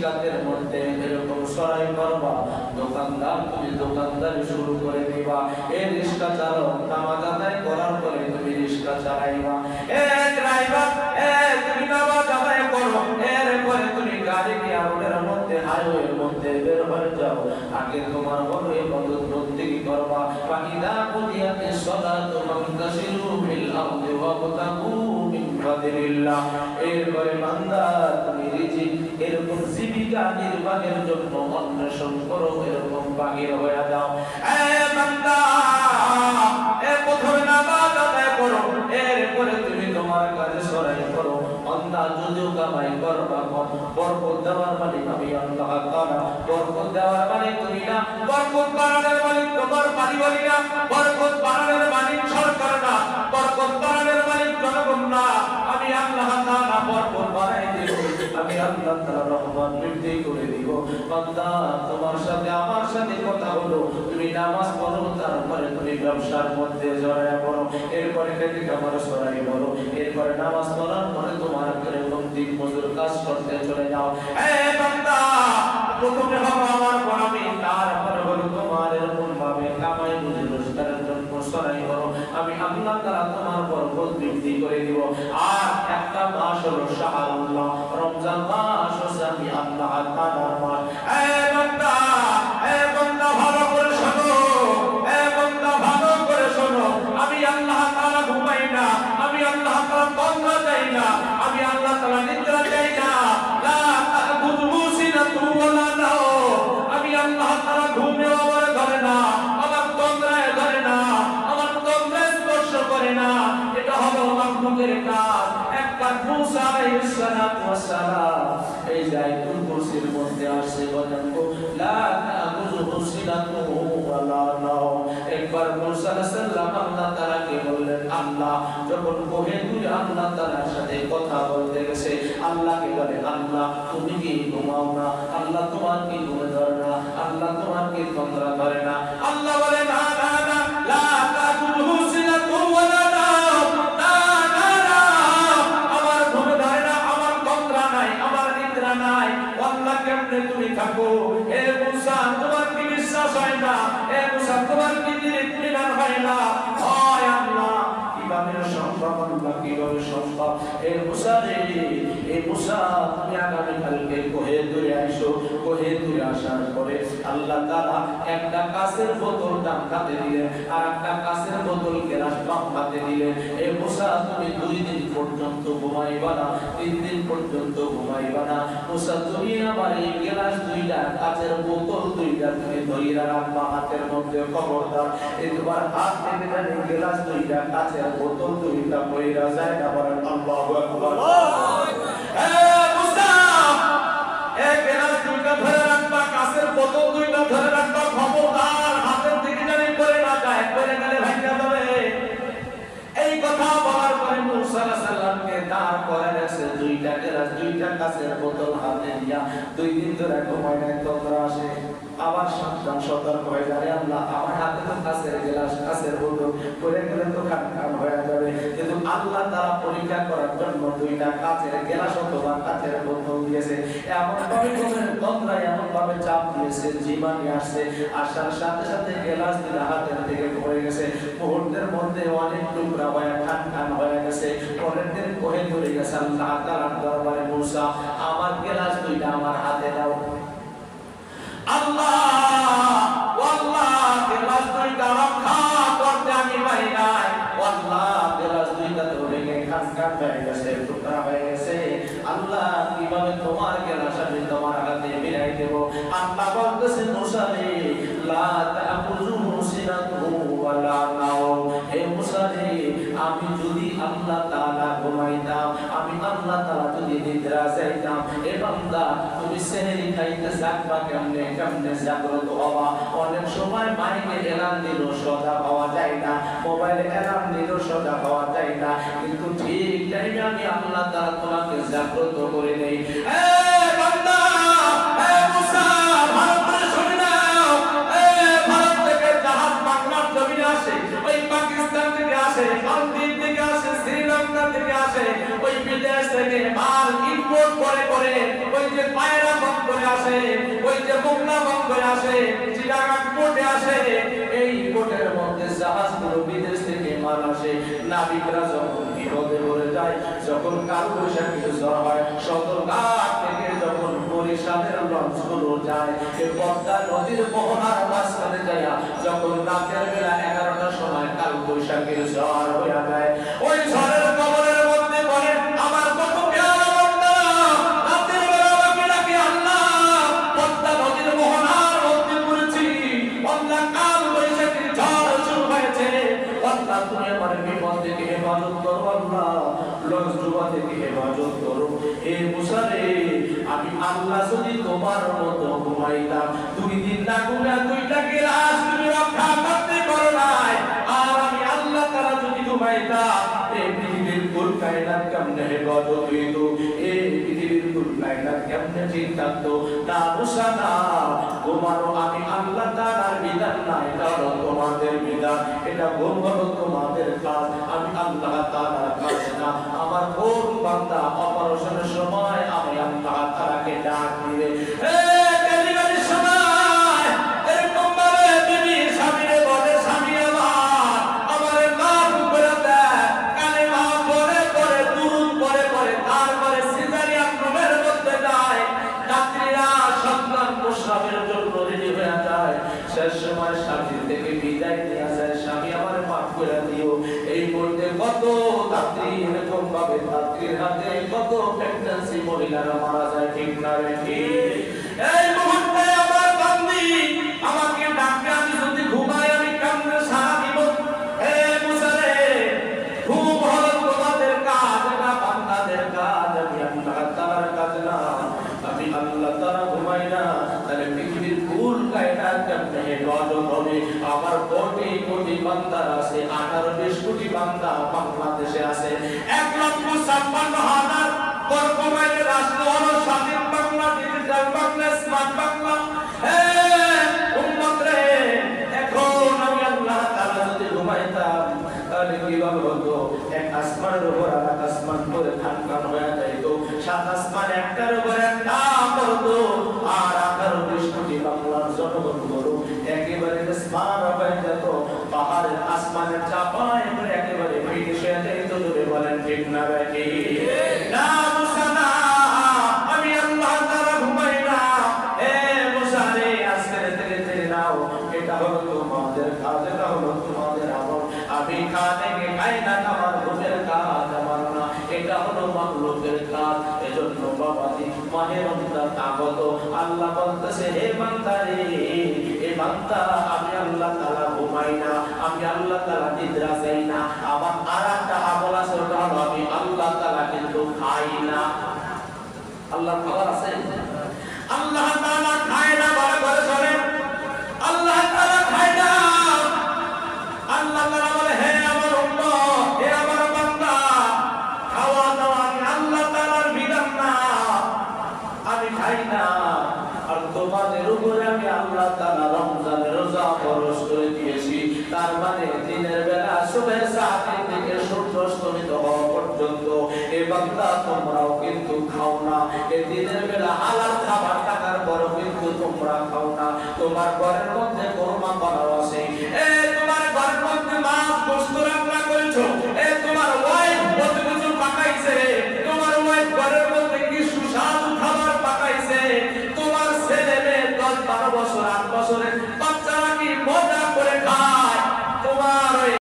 রিস্কাতের মধ্যে এরকম সরাই করবা, দোকানদার তুমি দোকানদারি শুরু করে দিবা, এই রিস্কা চালক নামাজ আদায় করার পরে তুমি রিস্কা চালাইবা, ড্রাইভার তুমি নামাজ আদায় করো, এরপরে তুমি গাড়ি নিয়ে রোডের মধ্যে হাইওয়ের মধ্যে বের হয়ে যাও, আগে তোমার হলো ইবাদত বন্দেগী করবা। ফাইদা কুদিয়াতিস সালাতু ফান্তাশিরু ফিল আরদি ওয়াবতাগু মিন ফাদলিল্লাহ। এরপরে বান্দা তুমি রিজিক এরকম জীবিকা নির্বাহের জন্য অন্বেষণ করো, এরকম বাহির হয়ে যাও। বান্দা প্রথমে নামাজ আদায় করো, এরপরে তুমি তোমার কাজে সরাই করো। বান্দা যদিও কামাই করবা, বরকত দেওয়ার মালিক আমি আল্লাহ তাআলা। বরকত দেওয়ার মালিক তুমি না, বরকত বাড়ানোর মালিক তোমার পারিবারিক না, বরকত বাড়ানোর মালিক সরকার না, বরকত বাড়ানোর মালিক জনগণ না, আমি আল্লাহ তাআলা বরকত বাড়াই দেব, আমি আল্লাহ তাআলা রহমত বৃদ্ধি করে দিব। বান্দা তোমার সাথে আমার সাথে কথা হলো, তুমি নামাজ পড়ো, তারপরে তুমি ব্যবসার মধ্যে জড়ায় পড়ো, এরপরে খেতে কামার সরাই বলো, এরপরে নামাজ পড়ার পরে তোমার এরকম দিন মজুর কাজ করতে চলে যাও। বান্দা প্রথমে হলো আমার গোলামি, তারপরে হলো তোমার এরকম ভাবে কামাই রুজি রোজগারের জন্য সরাই করো, আমি আল্লাহ তাআলা তোমার বরকত বৃদ্ধি করে দিব। আর একটা মাস হলো শাহরুল্লাহ, রমজান মাস হচ্ছে আমি আল্লাহ তাআলার মাস। বান্দা ভালো করে শোনো, বান্দা ভালো করে শোনো, আমি আল্লাহ তাআলা ঘুমাই না, আমি আল্লাহ তাআলা তন্দ্রা চাই না, আমি আল্লাহ তাআলা নিদ্রা চাই না, লা তাখুযুহু সিনাতুন ওয়ালা নাওম, আমি আল্লাহ তাআলা ঘুমেও আমার ধরে না, আমার তন্দ্রায় ধরে না, আমার তন্দ্রায় স্পর্শ করে না, এটা হলো মাখলুকের কাজ। একটা মুসা আলাইহিস সালাতু ওয়াস সালাম এই জায়তুল কুরসির মধ্যে আসে বলেন লা তাখুযুহু সিনাতুন ওয়ালা নাওম। একবার মুসা আলাইহিস সালাম আল্লাহ তাআলাকে বললেন, আল্লাহ যখন কোহে তুই আল্লাহ তাআলার সাথে কথা বলতে গেছে, আল্লাহকে বলে, আল্লাহ তুমি কি ঘুমাও না? আল্লাহ তোমার কি ঘুম ধরে না? আল্লাহ তোমার কি তন্দ্রা ধরে না? আল্লাহ বলে, না না না, লা তাখুযুহু সিনাতুন ওয়ালা নাওম, না না না, আমার ঘুম ধরে না, আমার তন্দ্রা নাই, আমার নিদ্রা নাই। আল্লাহ কেমনে তুমি থাকো? এ মুসা তোমার কি বিশ্বাস হয় না? এ মুসা তোমার কি ইত্মিনান হয় না? হয় আল্লাহ কিভাবে সম্ভব? আল্লাহ কিভাবে সম্ভব? এ মুসা রে, এ মুসা তুমি আগামী কালকে কোহে দূরে আইসো। কোহে দূরে আসার পরে আল্লাহ তাআলা একটা কাঁচের বোতল ডান হাতে দিলেন, আর একটা কাঁচের বোতল গ্লাস বাম হাতে দিলেন। এ মুসা তুমি 2 দিন পর্যন্ত ঘুমাইবা না, 3 দিন পর্যন্ত ঘুমাইবা না। মুসা তুমি আমার এই গ্লাস 2টা, কাঁচের বোতল 2টা তুমি ধইরা রাখবা হাতের মধ্যে, খবরদার এই তোমার হাত থেকে জানি গ্লাস 2টা, কাঁচের বোতল 2টা পয়রা যায় না। বলেন আল্লাহু আকবার। মুসা এক গ্লাস 2টা ধরে রাখবা, কাঁচের বোতল 2টা ধরে রাখবা, খবরদার হাতের থেকে জানি পড়ে না যায়, পড়ে গেলে ভাঙা যাবে। এই কথা বলার পরে মুসা আলাইহিস সালামকে দাঁড় করে রাখছে, 2টা গ্লাস 2টা কাঁচের বোতল হাতে নিয়া। 2 দিন ধরে ঘুমায় নাই, তন্দ্রা আসে, আবার সাবধান সতর্ক হয়ে যায়, আল্লাহ আমার হাতে তো কাঁচের গ্লাস কাঁচের বোতল, পড়ে গেলে তো খান হয়ে যাবে। কিন্তু আল্লাহ তাআলা পরীক্ষা করার জন্য 2টা কাঁচের গ্লাস অথবা কাঁচের বোতল দিয়েছে। এমন ভাবে তন্দ্রা এমন ভাবে চাপ দিয়েছে, জীবাণু আসছে, আসার সাথে সাথে গ্লাস দিলে হাতের থেকে পড়ে গেছে, মুহূর্তের মধ্যে অনেক টুকরা হয়ে খান হয়ে গেছে। পরের দিন কোহে ধরে গেছে আল্লাহ তাআলার দরবারে, মুসা আমার গ্লাস 2টা আমার হাতে দাও। আল্লাহ আল্লাহ গ্লাস 2টা রক্ষা করতে আমি পারি নাই, আল্লাহ গ্লাস 2টা তো ভেঙে খান হয়ে গেছে, টুকরা হয়ে গেছে। আল্লাহ কিভাবে তোমার গ্লাস আমি তোমার হাতে ফিরাই দেব? আল্লাহ বলতেছে, মুসা রে, লা তাখুযুহু সিনাতুন ওয়ালা নাওম। হে মুসা রে, আমি যদি আল্লাহ তাআলা ঘুমাইতাম, আমি আল্লাহ তাআলা যদি নিদ্রা যাইতাম, এ বান্দা তুমি সেহরি খাইতে যাকবা কেমনে, কেমনে জাগ্রত হবা? অনেক সময় মাইকে এলান দিল সোজা হওয়া যায় না, মোবাইলে এলান দিল সোজা হওয়া যায় না, কিন্তু ঠিক টাইমে আমি আল্লাহ তাআলা তোমাকে জাগ্রত করে দেই। এ বান্দা, এ মুসা, ভারত থেকে শুনে নাও, ভারত থেকে জাহাজ বাংলার জমিনে আসে, ওই পাকিস্তান থেকে আসে, মালদ্বীপ থেকে আসে, শ্রীলঙ্কা থেকে আসে, ওই বিদেশ থেকে মাল ইম্পোর্ট করে ওই যে পায়রা বন্দরে আসে, ওই যে মোংলা বন্দরে আসে, চিটাগাং পোর্টে আসে, এই পোর্টের মধ্যে জাহাজগুলো বিদেশ থেকে মাল আসে। নাবিকরা যখন বিপদে পড়ে যায়, যখন কালবৈশাখীর ঝড় হয়, সদরঘাট থেকে যখন বরিশালের লঞ্চগুলো যায়, এই পদ্মা নদীর মোহনার মাঝখানে যায়, যখন রাতের বেলা 11টার সময় কালবৈশাখীর ঝড় হয়ে যায়, ওই ঝড়ের কবলের মধ্যে পড়ে আমার কত পেয়ারা বান্দা, রাতের বেলা আমাকে ডাকে, আল্লাহ পদ্মা নদীর মোহনার মধ্যে পড়েছি, আল্লাহ কালবৈশাখীর ঝড় শুরু হয়েছে, আল্লাহ তুমি আমার বিপদ থেকে হেফাজত করো, আল্লাহ লঞ্চ ডুবা থেকে হেফাজত করো। হে মুসা রে, আমি আল্লাহ যদি তোমার মতো ঘুমাইতাম, 2 দিন না ঘুমা 2টা গ্লাস তুমি রক্ষা করতে পারো নাই, আর আমি আল্লাহ তাআলা যদি ঘুমাইতাম, এই পৃথিবীর কুল কায়নাত কেমনে হেফাজত হইত, এই পৃথিবীর কুল কায়নাত কেমনে ঠিক থাকতো। না মুসা না, ঘুমানো আমি আল্লাহ তাআলার বিধান না, এটা হলো তোমাদের বিধান, এটা ঘুম হলো তোমাদের কাজ, আমি আল্লাহ তাআলার কাজ না। আমার কোন বান্দা অপারেশনের সময় আমি আল্লাহ তাআলাকে ডাক দিবে, ডেলিভারির সময় এরকম ভাবে বিবি স্বামীরে বলে, স্বামী আমার আমারে মাফ করে দেয়, কালেমা পড়ে পড়ে দুরূদ পড়ে পড়ে তারপরে সিজারিয়ান রুমের মধ্যে যায়, যাত্রীরা সন্তান প্রসবের জন্য রেডি হয়ে যায়, শেষ সময় স্বামী থেকে বিদায় নিয়ে যায়, স্বামী আমারে মাফ করে দিও। এই মুহূর্তে কত যাত্রী এরকম ভাবে যাত্রীর হাতে কত প্রেগন্যান্সি মহিলারা মারা যায়, ঠিক না রে ঠিক? এই মুহূর্তে আমার বান্দি আমাকে ডাকে, আমি যদি ঘুমাই আমি কেমনে সারা দিব? হে মুসা রে, ঘুম হলো তোমাদের কাজ না, বান্দাদের কাজ, আমি আল্লাহ তাআলার কাজ না, আমি আল্লাহ তাআলা ঘুমাই না, তাহলে পৃথিবীর কুল কায়নাত কেমনে হেফাজত হবে? আমার কোটি কোটি বান্দা আছে, 18-20 কোটি বান্দা বাংলাদেশে আছে, 1,56,000 বর্গ মাইলের রাষ্ট্র হলো স্বাধীন বাংলা, ডিজিটাল বাংলা, স্মার্ট বাংলা। হে উম্মত রে, এখন আমি আল্লাহ তাআলা যদি ঘুমাইতাম, তাহলে কিভাবে হতো? এক আসমানের উপর আর এক আসমান করে থানকান হয়ে যাইতো, 7 আসমান একটার উপর একটা পড়তো, আর 18-20 কোটি বাংলার জনগণ বড় একেবারে আসমান হয়ে যেত, পাহাড়ের আসমানের চাপায় করে একেবারে বিদেশ হয়ে যাইতো। ধরে বলেন ঠিক না বেটি? না মুসা না, আমি আল্লাহ তাআলা ঘুমাই না। এ মুসা রে, আজকে থেকে নাও, এটা হলো তোমাদের কাজ, এটা হলো তোমাদের আমল, আমি খানে খাই না, আমার ঘুমের কাজ আমার না, এটা হলো মাখলুকের কাজ। এজন্য বাবাজি মাহে রমজান আগত, আল্লাহ বলতেছে, হে বান্দা রে, হে বান্দা, আমি আল্লাহ তাআলা ঘুমাই না, আমি আল্লাহ তাআলা নিদ্রা যাই না, আমার আরেকটা আমল আছে, ওটা হলো আমি আল্লাহ তাআলা কিন্তু খাই না। আল্লাহ খাবার আছে? আল্লাহ তাআলা খায় না, বড় করে শোনেন, আল্লাহ তাআলা খায় না। আল্লাহ তাআলা বলে, হে আমার উম্মত, হে আমার বান্দা, খাওয়া দাওয়া আমি আল্লাহ তাআলার বিধান না, আমি খাই না। আর তোমাদের উপরে আমি আল্লাহ তাআলা রমজানের রোজা ফরজ করে দিয়েছি, তার মানে দিনের বেলা সুবহ সাদিক থেকে সূর্য অস্তমিত হওয়া পর্যন্ত এই বান্দা তোমরাও কিন্তু খাও না, এই দিনের বেলা হালাল খাবার থাকার পরও কিন্তু তোমরা খাও না। তোমার ঘরের